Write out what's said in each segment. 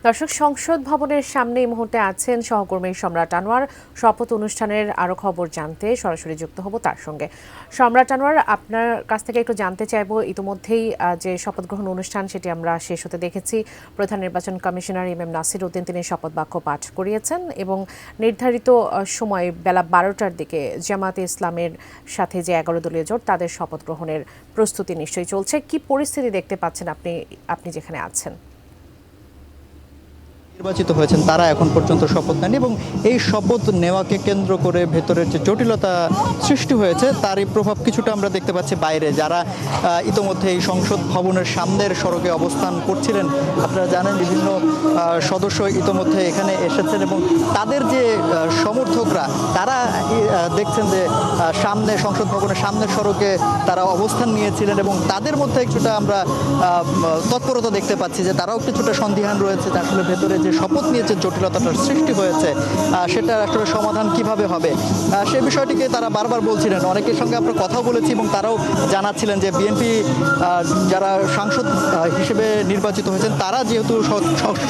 দর্শক, সংসদ ভবনের সামনে এই মুহূর্তে আছেন সহকর্মী সম্রাট আনোয়ার। শপথ অনুষ্ঠানের আরো খবর জানতে সরাসরি যুক্ত হব তার সঙ্গে। সম্রাট আনোয়ার, আপনার কাছ থেকে একটু জানতে চাইবো, ইতিমধ্যেই যে শপথ গ্রহণ অনুষ্ঠান সেটি আমরা শেষ হতে দেখেছি। প্রধান নির্বাচন commissioner M M Nasir Uddin তিনি শপথ বাক্য পাঠ করিয়েছেন এবং নির্ধারিত সময় বেলা 12টার দিকে জামায়াতে ইসলামের সাথে যে 11 দলীয় জোট তাদের শপথ গ্রহণের প্রস্তুতি নিশ্চয়ই চলছে। কি পরিস্থিতি দেখতে পাচ্ছেন আপনি যেখানে আছেন? নির্বাচিত হয়েছেন তারা এখন পর্যন্ত শপথ নেন এবং এই শপথ নেওয়াকে কেন্দ্র করে ভেতরের যে জটিলতা সৃষ্টি হয়েছে তারই প্রভাব কিছুটা আমরা দেখতে পাচ্ছি বাইরে, যারা ইতোমধ্যে এই সংসদ ভবনের সামনের সড়কে অবস্থান করছিলেন। আপনারা জানেন বিভিন্ন সদস্য ইতোমধ্যে এখানে এসেছেন এবং তাদের যে সমর্থকরা তারা দেখছেন যে সামনে সংসদ ভবনের সামনের সড়কে তারা অবস্থান নিয়েছিলেন এবং তাদের মধ্যে কিছুটা আমরা তৎপরতা দেখতে পাচ্ছি যে তারাও কিছুটা সন্দিহান রয়েছে যে আসলে ভেতরে যে শপথ নিয়ে যে জটিলতাটার সৃষ্টি হয়েছে সেটার আসলে সমাধান কিভাবে হবে সে বিষয়টিকে তারা বারবার বলছিলেন। অনেকের সঙ্গে আমরা কথাও বলেছি এবং তারাও জানাচ্ছিলেন যে বিএনপি যারা সাংসদ হিসেবে নির্বাচিত হয়েছেন তারা যেহেতু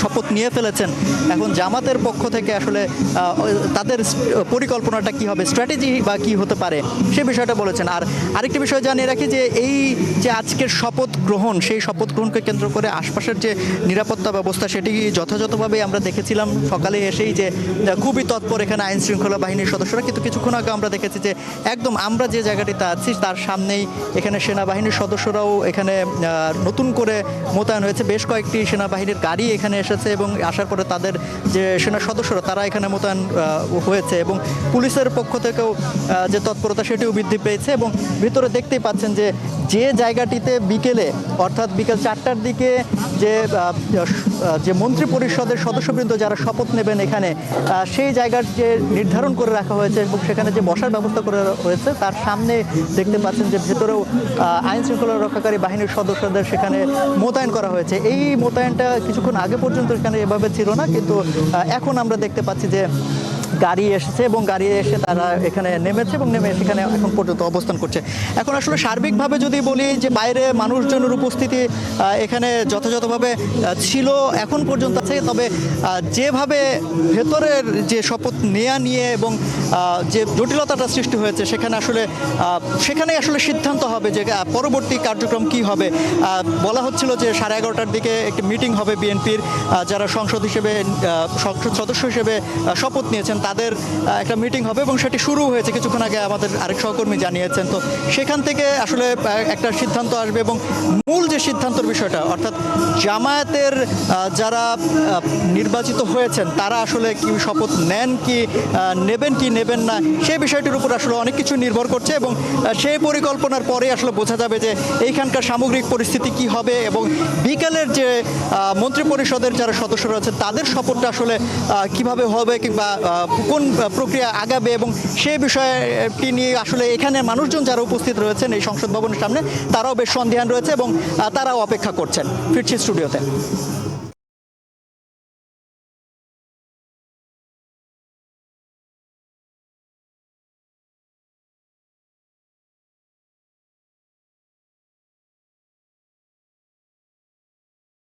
শপথ নিয়ে ফেলেছেন, এখন জামাতের পক্ষ থেকে আসলে তাদের পরিকল্পনাটা কি হবে, স্ট্র্যাটেজি বা কি হতে পারে সে বিষয়টা বলেছেন। আর আরেকটি বিষয় জানিয়ে রাখি যে এই যে আজকের শপথ গ্রহণ, সেই শপথ গ্রহণকে কেন্দ্র করে আশপাশের যে নিরাপত্তা ব্যবস্থা সেটি যথাযথভাবে আমরা দেখেছিলাম সকালে এসেই যে খুবই তৎপর এখানে আইন শৃঙ্খলা বাহিনীর সদস্যরা, কিন্তু কিছুক্ষণ আগে আমরা দেখেছি যে একদম আমরা যে জায়গাটিতে আছি তার সামনেই এখানে সেনাবাহিনীর সদস্যরাও এখানে নতুন করে মোতায়েন হয়েছে। বেশ কয়েকটি সেনাবাহিনীর গাড়ি এখানে এসেছে এবং আসার পরে তাদের যে সেনা সদস্যরা তারা এখানে মোতায়েন হয়েছে এবং পুলিশের পক্ষ থেকেও যে তৎপরতা সেটিও বৃদ্ধি পেয়েছে। এবং ভিতরে দেখতেই পাচ্ছেন যে যে জায়গাটিতে বিকেলে অর্থাৎ বিকেল 4টার দিকে যে মন্ত্রী পরিষদের সদস্যবৃন্দ যারা শপথ নেবেন এখানে সেই জায়গার যে নির্ধারণ করে রাখা হয়েছে এবং সেখানে যে বসার ব্যবস্থা করে হয়েছে তার সামনে দেখতে পাচ্ছেন যে ভেতরেও আইন শৃঙ্খলা রক্ষাকারী বাহিনীর সদস্যদের সেখানে মোতায়েন করা হয়েছে। এই মোতায়েনটা কিছুক্ষণ আগে পর্যন্ত এখানে এভাবে ছিল না, কিন্তু এখন আমরা দেখতে পাচ্ছি যে গাড়ি এসেছে এবং গাড়ি এসে তারা এখানে নেমেছে এবং নেমে সেখানে এখন পর্যন্ত অবস্থান করছে। এখন আসলে সার্বিকভাবে যদি বলি যে বাইরে মানুষজনের উপস্থিতি এখানে যথাযথভাবে ছিল এখন পর্যন্ত আছে, তবে যেভাবে ভেতরের যে শপথ নেওয়া নিয়ে এবং যে জটিলতাটা সৃষ্টি হয়েছে সেখানে আসলে সিদ্ধান্ত হবে যে পরবর্তী কার্যক্রম কি হবে। বলা হচ্ছিল যে 11:30টার দিকে একটি মিটিং হবে বিএনপির, যারা সংসদ সদস্য হিসেবে শপথ নিয়েছেন তাদের একটা মিটিং হবে এবং সেটি শুরু হয়েছে কিছুক্ষণ আগে আমাদের আরেক সহকর্মী জানিয়েছেন। তো সেখান থেকে আসলে একটা সিদ্ধান্ত আসবে এবং মূল যে সিদ্ধান্তের বিষয়টা অর্থাৎ জামায়াতের যারা নির্বাচিত হয়েছেন তারা আসলে কি শপথ নেন কি নেবেন কি নেবেন না সেই বিষয়টির উপর আসলে অনেক কিছু নির্ভর করছে এবং সেই পরিকল্পনার পরে আসলে বোঝা যাবে যে এইখানকার সামগ্রিক পরিস্থিতি কি হবে এবং বিকেলের যে মন্ত্রী পরিষদের যারা সদস্য রয়েছে তাদের শপথটা আসলে কিভাবে হবে কিংবা কোন প্রক্রিয়া আগাবে এবং সেই বিষয়টি নিয়ে আসলে এখানে মানুষজন যারা উপস্থিত রয়েছেন এই সংসদ ভবনের সামনে তারাও বেশ সন্দিহান রয়েছে এবং তারাও অপেক্ষা করছেন। ফিরছি স্টুডিওতে।